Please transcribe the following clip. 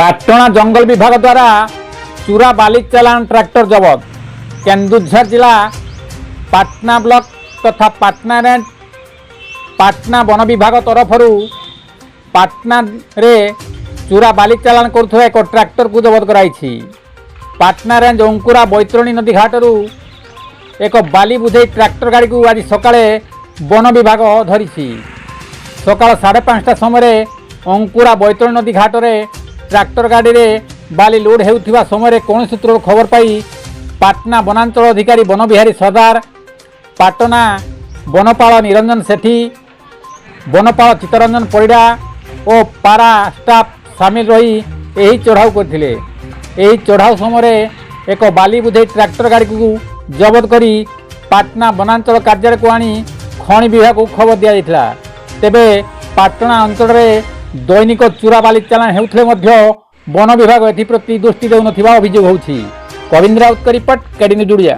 पाटणा जंगल विभाग द्वारा चूरा बाली चालान ट्रैक्टर जबत। केन्दुझर जिला पाटना ब्लॉक तथा पाटना रेंज पाटना वन विभाग तरफ पाटना रे चूरा बाली चालान करुवा एक ट्रैक्टर को जबत कराई। पाटना रेंज अंकुरा बैतरणी नदी घाटू एक बाली बुझे ट्रैक्टर गाड़ी को आज सकाळे वन विभाग धरी। सकाळ 5:30 समय अंकुरा बैतरणी नदी घाट में ट्रैक्टर गाड़ी रे बाली लोड होउथिबा समय कौन सूत्र खबर पाई पाटना वनांचल अधिकारी वन बिहारी सरदार, पाटना वनपाल निरंजन सेठी, वनपाल चित्तरंजन परिड़ा और पारा स्टाफ सामिल रही यही चढ़ाऊ करथिले। यही चढ़ाऊ समय एक बाली बुझे ट्रैक्टर गाड़ी को जबत करी पाटना वनांचल कार्यालय को आनी खनि विभाग को खबर दिया जाइथिला। तेबे पाटना अंचल में दैनिक चूरा बाली चालान हेउथले मध्य वन विभाग एथि प्रति दृष्टि देउनथिबा अभियोग होउछि। कविंद्र राउत का रिपोर्ट, केडी न्यूज ओडिया।